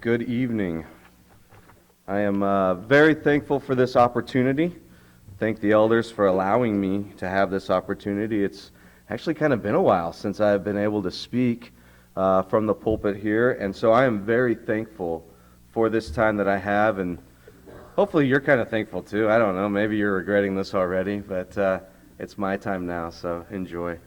good evening. I am very thankful for this opportunity. Thank the elders for allowing me to have this opportunity. It's actually kind of been a while since I've been able to speak from the pulpit here, and so I am very thankful for this time that I have, and hopefully you're kind of thankful too. I don't know, maybe you're regretting this already, but it's my time now, so enjoy.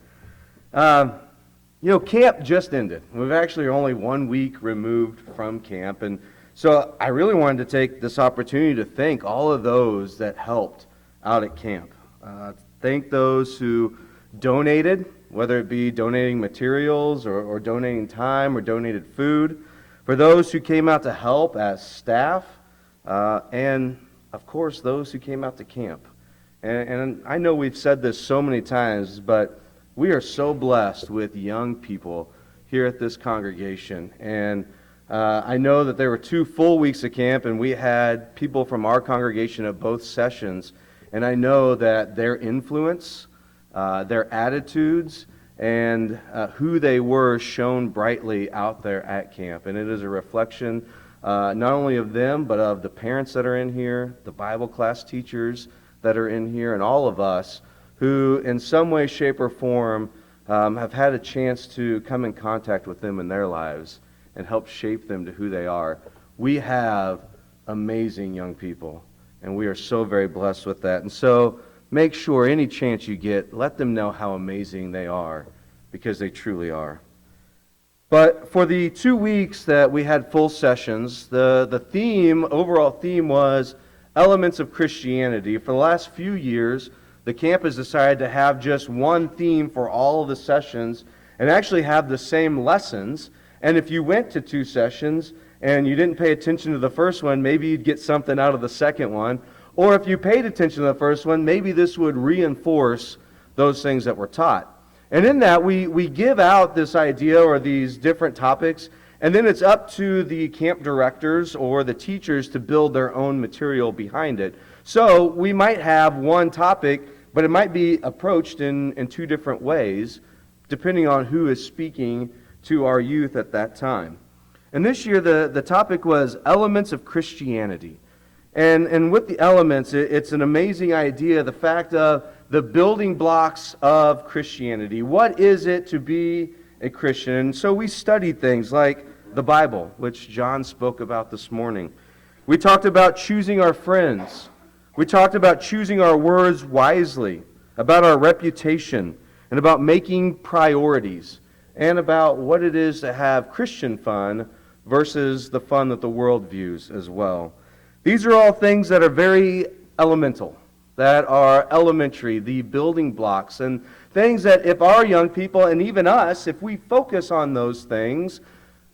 Camp just ended. We've actually only 1 week removed from camp, and so I really wanted to take this opportunity to thank all of those that helped out at camp. Thank those who donated, whether it be donating materials or donating time or donated food. For those who came out to help as staff, and of course those who came out to camp. And I know we've said this so many times, but we are so blessed with young people here at this congregation. And I know that there were 2 full weeks of camp, and we had people from our congregation at both sessions. And I know that their influence, their attitudes, and who they were shone brightly out there at camp. And it is a reflection not only of them, but of the parents that are in here, the Bible class teachers that are in here, and all of us who in some way, shape, or form have had a chance to come in contact with them in their lives and help shape them to who they are. We have amazing young people, and we are so very blessed with that. And so make sure any chance you get, let them know how amazing they are, because they truly are. But for the 2 weeks that we had full sessions, the overall theme was elements of Christianity. For the last few years, the camp has decided to have just one theme for all of the sessions and actually have the same lessons. And if you went to 2 sessions and you didn't pay attention to the first one, maybe you'd get something out of the second one. Or if you paid attention to the first one, maybe this would reinforce those things that were taught. And in that, we give out this idea or these different topics, and then it's up to the camp directors or the teachers to build their own material behind it. So we might have one topic, but it might be approached in 2 different ways, depending on who is speaking to our youth at that time. And this year, the topic was elements of Christianity. And with the elements, it's an amazing idea, the fact of the building blocks of Christianity. What is it to be a Christian? And so we studied things like the Bible, which John spoke about this morning. We talked about choosing our friends. We talked about choosing our words wisely, about our reputation, and about making priorities, and about what it is to have Christian fun versus the fun that the world views as well. These are all things that are very elemental, that are elementary, the building blocks, and things that if our young people, and even us, if we focus on those things,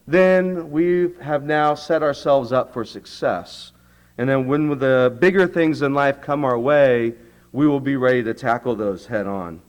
then we have now set ourselves up for success. And then when the bigger things in life come our way, we will be ready to tackle those head on.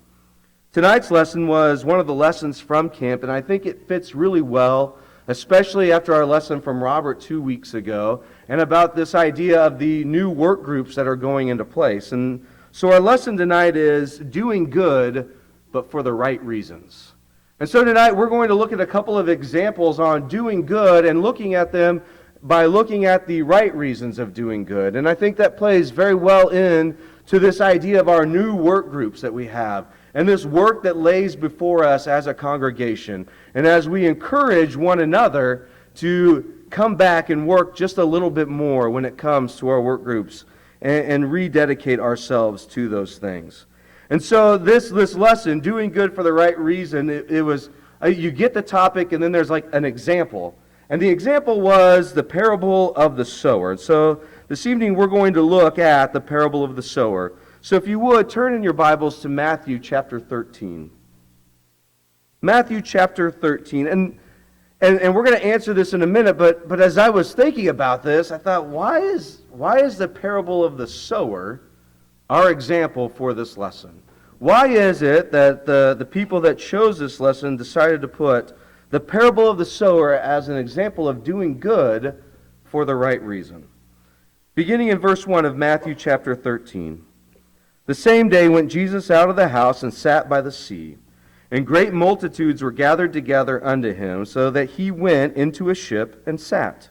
Tonight's lesson was one of the lessons from camp, and I think it fits really well, especially after our lesson from Robert 2 weeks ago, and about this idea of the new work groups that are going into place. And so our lesson tonight is doing good, but for the right reasons. And so tonight we're going to look at a couple of examples on doing good and looking at them by looking at the right reasons of doing good. And I think that plays very well into this idea of our new work groups that we have and this work that lays before us as a congregation. And as we encourage one another to come back and work just a little bit more when it comes to our work groups and rededicate ourselves to those things. And so this lesson, doing good for the right reason, it was, you get the topic and then there's like an example. And the example was the parable of the sower. So this evening we're going to look at the parable of the sower. So if you would, turn in your Bibles to Matthew chapter 13. Matthew chapter 13. And we're going to answer this in a minute, but as I was thinking about this, I thought, why is the parable of the sower our example for this lesson? Why is it that the people that chose this lesson decided to put the parable of the sower as an example of doing good for the right reason? Beginning in verse 1 of Matthew chapter 13. The same day went Jesus out of the house and sat by the sea, and great multitudes were gathered together unto him, so that he went into a ship and sat.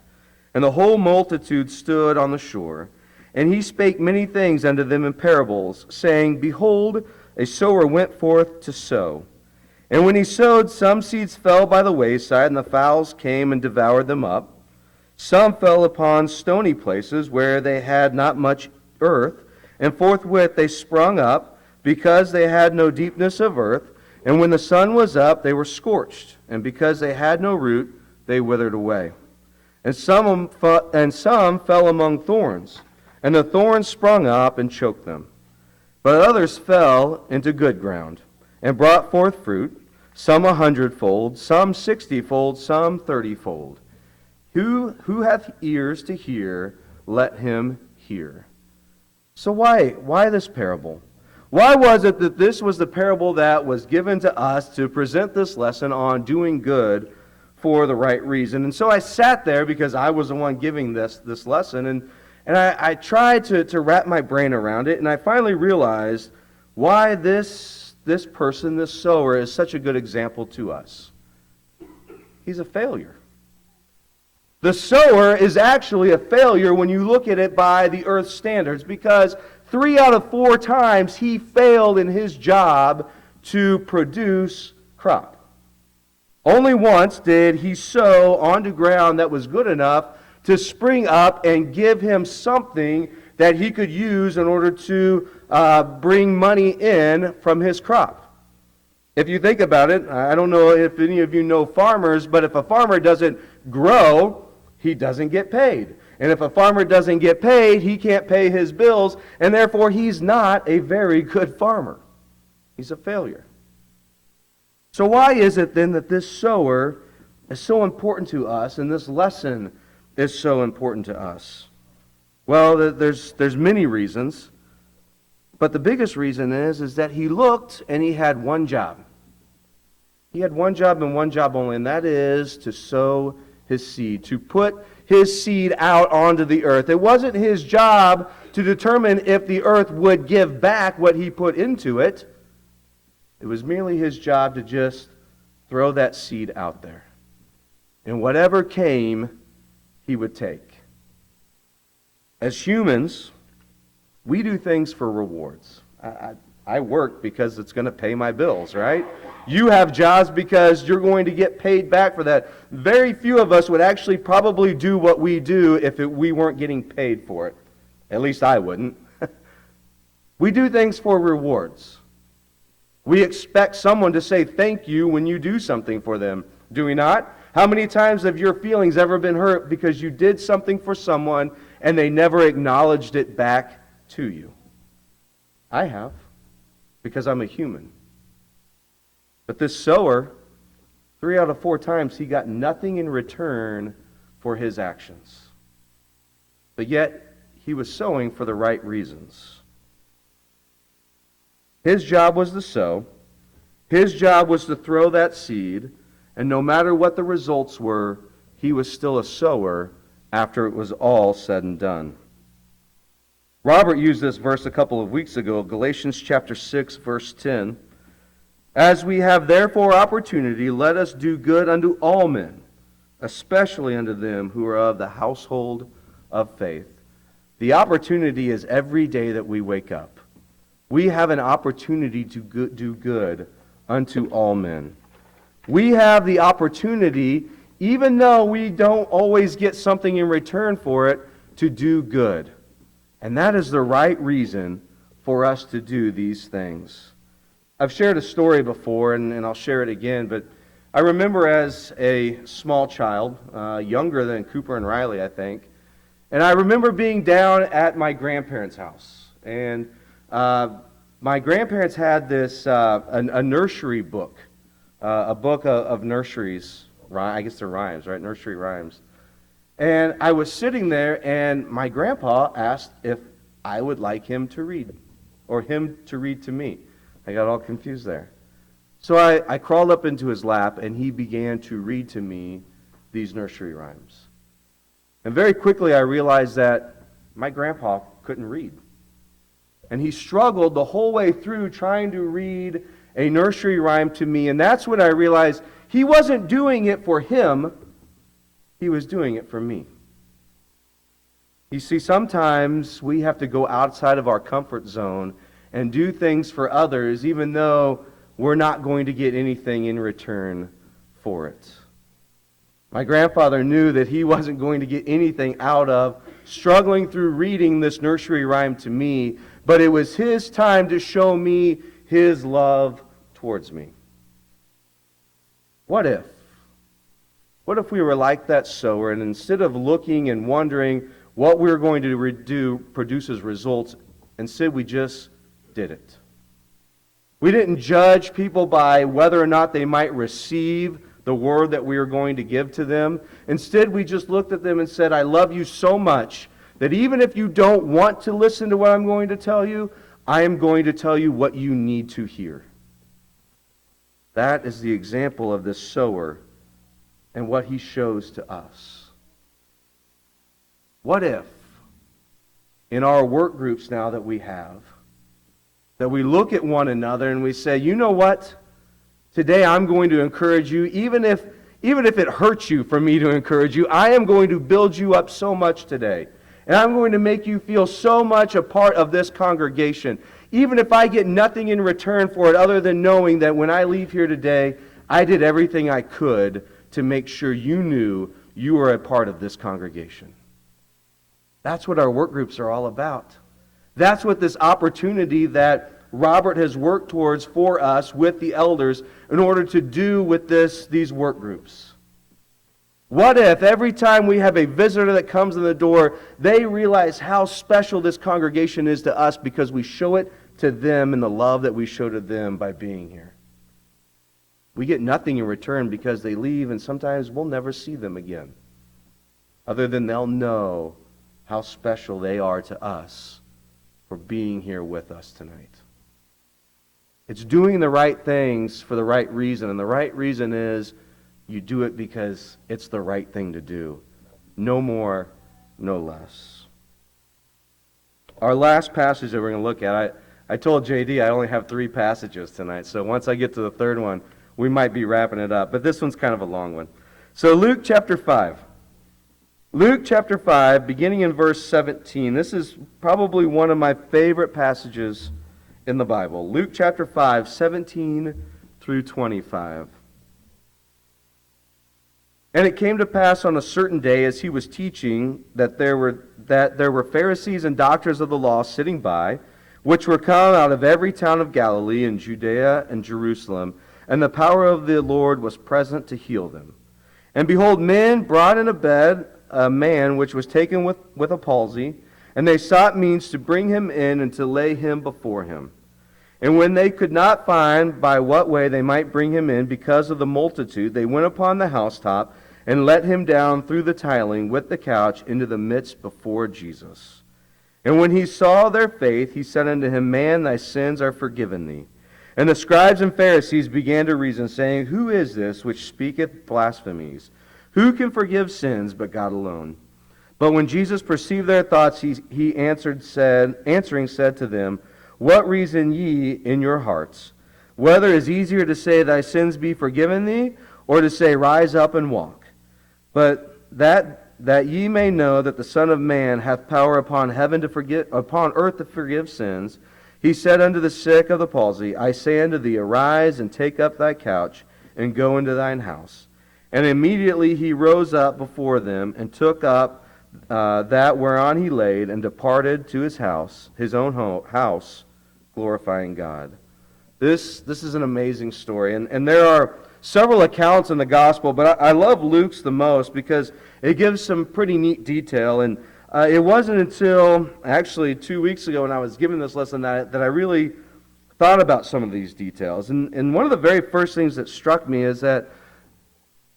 And the whole multitude stood on the shore. And he spake many things unto them in parables, saying, Behold, a sower went forth to sow. And when he sowed, some seeds fell by the wayside, and the fowls came and devoured them up. Some fell upon stony places, where they had not much earth, and forthwith they sprung up, because they had no deepness of earth. And when the sun was up, they were scorched, and because they had no root, they withered away. And some fell among thorns, and the thorns sprung up and choked them. But others fell into good ground, and brought forth fruit, some 100-fold, some 60-fold, some 30-fold. Who hath ears to hear, let him hear. So why this parable? Why was it that this was the parable that was given to us to present this lesson on doing good for the right reason? And so I sat there, because I was the one giving this lesson, and I tried to wrap my brain around it, and I finally realized why this person, this sower, is such a good example to us. He's a failure. The sower is actually a failure when you look at it by the earth's standards, because 3 out of 4 times he failed in his job to produce crop. Only once did he sow onto ground that was good enough to spring up and give him something that he could use in order to bring money in from his crop. If you think about it, I don't know if any of you know farmers, but if a farmer doesn't grow, he doesn't get paid. And if a farmer doesn't get paid, he can't pay his bills, and therefore he's not a very good farmer. He's a failure. So why is it then that this sower is so important to us, and this lesson is so important to us? Well, there's many reasons, but the biggest reason is that he looked and he had one job. He had one job and one job only, and that is to sow his seed, to put his seed out onto the earth. It wasn't his job to determine if the earth would give back what he put into it. It was merely his job to just throw that seed out there. And whatever came, he would take. As humans, we do things for rewards. I work because it's going to pay my bills, right? You have jobs because you're going to get paid back for that. Very few of us would actually probably do what we do if we weren't getting paid for it. At least I wouldn't. We do things for rewards. We expect someone to say thank you when you do something for them. Do we not? How many times have your feelings ever been hurt because you did something for someone and they never acknowledged it back to you? I have, because I'm a human. But this sower, 3 out of 4 times, he got nothing in return for his actions. But yet, he was sowing for the right reasons. His job was to sow. His job was to throw that seed. And no matter what the results were, he was still a sower after it was all said and done. Robert used this verse a couple of weeks ago, Galatians chapter 6, verse 10. As we have therefore opportunity, let us do good unto all men, especially unto them who are of the household of faith. The opportunity is every day that we wake up. We have an opportunity to do good unto all men. We have the opportunity, even though we don't always get something in return for it, to do good. And that is the right reason for us to do these things. I've shared a story before, and I'll share it again, but I remember as a small child, younger than Cooper and Riley, I think, and I remember being down at my grandparents' house. And my grandparents had this, a nursery book, a book of nurseries. I guess they're rhymes, right? Nursery rhymes. And I was sitting there, and my grandpa asked if I would like him to read, or him to read to me. I got all confused there. So I crawled up into his lap, and he began to read to me these nursery rhymes. And very quickly I realized that my grandpa couldn't read. And he struggled the whole way through trying to read a nursery rhyme to me. And that's when I realized he wasn't doing it for him. He was doing it for me. You see, sometimes we have to go outside of our comfort zone and do things for others, even though we're not going to get anything in return for it. My grandfather knew that he wasn't going to get anything out of struggling through reading this nursery rhyme to me, but it was his time to show me his love towards me. What if? What if we were like that sower, and instead of looking and wondering what we were going to do produces results, instead we just did it? We didn't judge people by whether or not they might receive the word that we were going to give to them. Instead, we just looked at them and said, I love you so much that even if you don't want to listen to what I'm going to tell you, I am going to tell you what you need to hear. That is the example of this sower and what he shows to us. What if, in our work groups now that we have, that we look at one another and we say, you know what? Today I'm going to encourage you, even if it hurts you for me to encourage you, I am going to build you up so much today. And I'm going to make you feel so much a part of this congregation. Even if I get nothing in return for it other than knowing that when I leave here today, I did everything I could to make sure you knew you were a part of this congregation. That's what our work groups are all about. That's what this opportunity that Robert has worked towards for us with the elders in order to do with these work groups. What if every time we have a visitor that comes in the door, they realize how special this congregation is to us because we show it to them in the love that we show to them by being here? We get nothing in return because they leave, and sometimes we'll never see them again, other than they'll know how special they are to us for being here with us tonight. It's doing the right things for the right reason, and the right reason is you do it because it's the right thing to do. No more, no less. Our last passage that we're going to look at, I told JD I only have 3 passages tonight, so once I get to the third one, we might be wrapping it up. But this one's kind of a long one. So Luke chapter 5. Luke chapter 5, beginning in verse 17. This is probably one of my favorite passages in the Bible. Luke chapter 5, 17 through 25. And it came to pass on a certain day as he was teaching that there were Pharisees and doctors of the law sitting by, which were come out of every town of Galilee and Judea and Jerusalem, and the power of the Lord was present to heal them. And behold, men brought in a bed a man which was taken with a palsy, and they sought means to bring him in and to lay him before him. And when they could not find by what way they might bring him in because of the multitude, they went upon the housetop and let him down through the tiling with the couch into the midst before Jesus. And when he saw their faith, he said unto him, Man, thy sins are forgiven thee. And the scribes and Pharisees began to reason, saying, Who is this which speaketh blasphemies? Who can forgive sins but God alone? But when Jesus perceived their thoughts, he answering said to them, What reason ye in your hearts? Whether it is easier to say, Thy sins be forgiven thee, or to say, Rise up and walk. But that ye may know that the Son of Man hath power upon earth to forgive sins, he said unto the sick of the palsy, I say unto thee, Arise and take up thy couch, and go into thine house. And immediately he rose up before them, and took up that whereon he laid, and departed to his house, his own house, glorifying God. This is an amazing story, and there are several accounts in the gospel, but I love Luke's the most because it gives some pretty neat detail. And it wasn't until actually 2 weeks ago when I was giving this lesson that I really thought about some of these details. And one of the very first things that struck me is that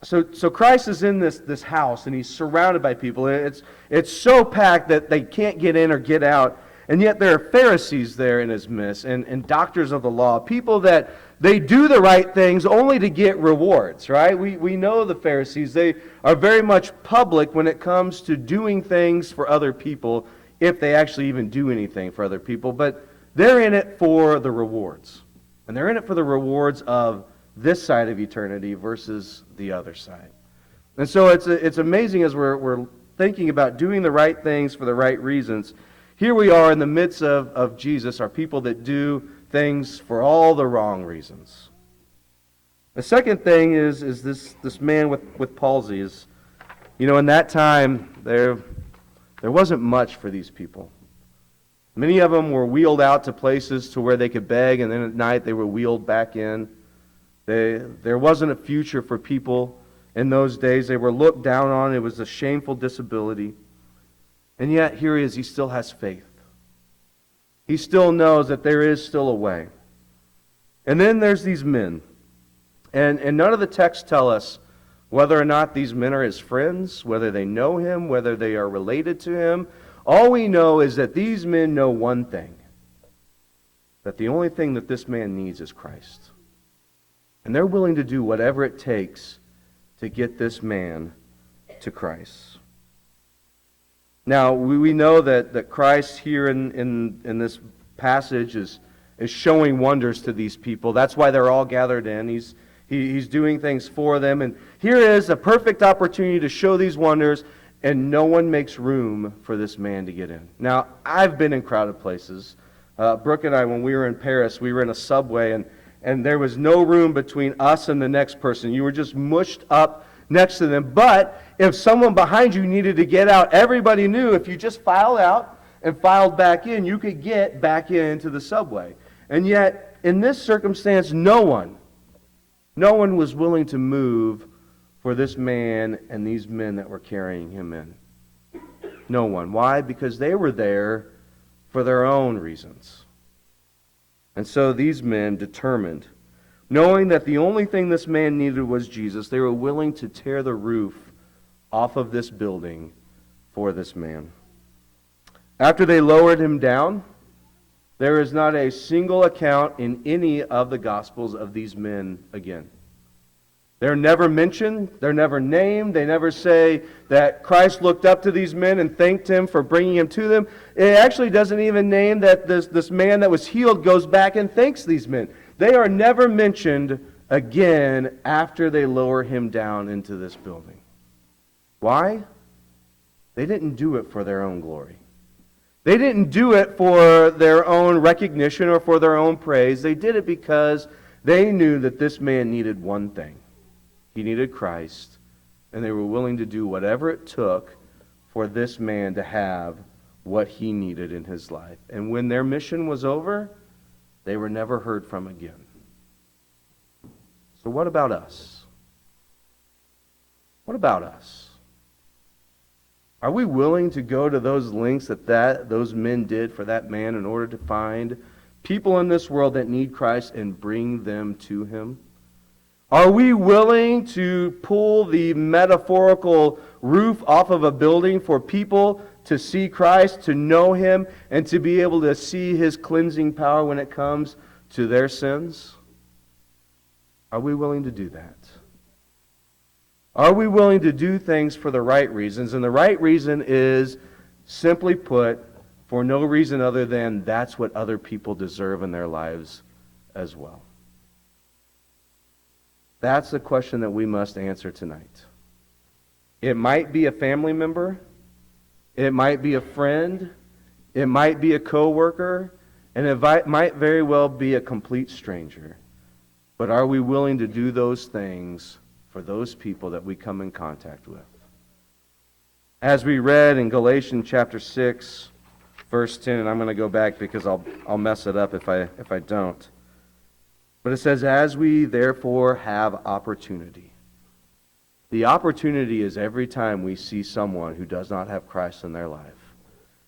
so Christ is in this house, and he's surrounded by people. It's so packed that they can't get in or get out. And yet there are Pharisees there in his midst, and doctors of the law, people that they do the right things only to get rewards, right? We know the Pharisees. They are very much public when it comes to doing things for other people, if they actually even do anything for other people. But they're in it for the rewards. And they're in it for the rewards of this side of eternity versus the other side. And so it's amazing as we're thinking about doing the right things for the right reasons. Here we are in the midst of Jesus, our people that do things for all the wrong reasons. The second thing is this man with palsy. In that time, there wasn't much for these people. Many of them were wheeled out to places to where they could beg, and then at night they were wheeled back in. There wasn't a future for people in those days. They were looked down on. It was a shameful disability. And yet, here he is. He still has faith. He still knows that there is still a way. And then there's these men. And none of the texts tell us whether or not these men are his friends, whether they know him, whether they are related to him. All we know is that these men know one thing, that the only thing that this man needs is Christ. And they're willing to do whatever it takes to get this man to Christ. Now, we know that Christ here in this passage is showing wonders to these people. That's why they're all gathered in. He's doing things for them. And here is a perfect opportunity to show these wonders, and no one makes room for this man to get in. Now, I've been in crowded places. Brooke and I, when we were in Paris, we were in a subway, and there was no room between us and the next person. You were just mushed up next to them. But if someone behind you needed to get out, everybody knew if you just filed out and filed back in, you could get back into the subway. And yet, in this circumstance, no one was willing to move for this man and these men that were carrying him in. No one. Why? Because they were there for their own reasons. And so these men determined, knowing that the only thing this man needed was Jesus, they were willing to tear the roof off of this building for this man. After they lowered him down, there is not a single account in any of the Gospels of these men again. They're never mentioned, they're never named, they never say that Christ looked up to these men and thanked him for bringing him to them. It actually doesn't even name that this man that was healed goes back and thanks these men. They are never mentioned again after they lower him down into this building. Why? They didn't do it for their own glory. They didn't do it for their own recognition or for their own praise. They did it because they knew that this man needed one thing. He needed Christ, and they were willing to do whatever it took for this man to have what he needed in his life. And when their mission was over, they were never heard from again. So what about us? What about us? Are we willing to go to those lengths that those men did for that man in order to find people in this world that need Christ and bring them to him? Are we willing to pull the metaphorical roof off of a building for people to see Christ, to know him, and to be able to see his cleansing power when it comes to their sins? Are we willing to do that? Are we willing to do things for the right reasons? And the right reason is, simply put, for no reason other than that's what other people deserve in their lives as well. That's the question that we must answer tonight. It might be a family member. It might be a friend. It might be a coworker. And it might very well be a complete stranger. But are we willing to do those things for those people that we come in contact with? As we read in Galatians chapter 6, verse 10, and I'm going to go back because I'll mess it up if I don't. But it says, as we therefore have opportunity. The opportunity is every time we see someone who does not have Christ in their life.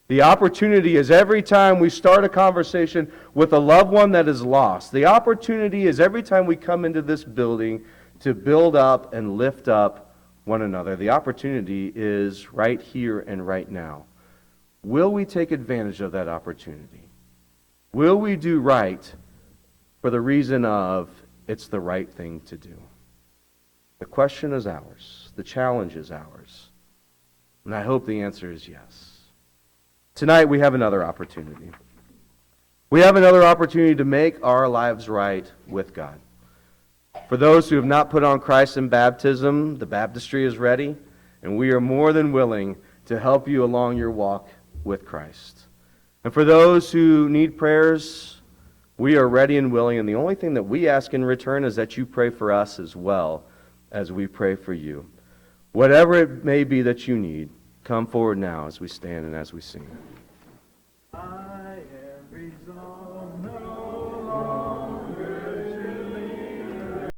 The opportunity is every time we start a conversation with a loved one that is lost. The opportunity is every time we come into this building to build up and lift up one another. The opportunity is right here and right now. Will we take advantage of that opportunity? Will we do right for the reason of it's the right thing to do? The question is ours. The challenge is ours. And I hope the answer is yes. Tonight we have another opportunity. We have another opportunity to make our lives right with God. For those who have not put on Christ in baptism, the baptistry is ready, and we are more than willing to help you along your walk with Christ. And for those who need prayers, we are ready and willing, and the only thing that we ask in return is that you pray for us as well as we pray for you. Whatever it may be that you need, come forward now as we stand and as we sing. I am resolved.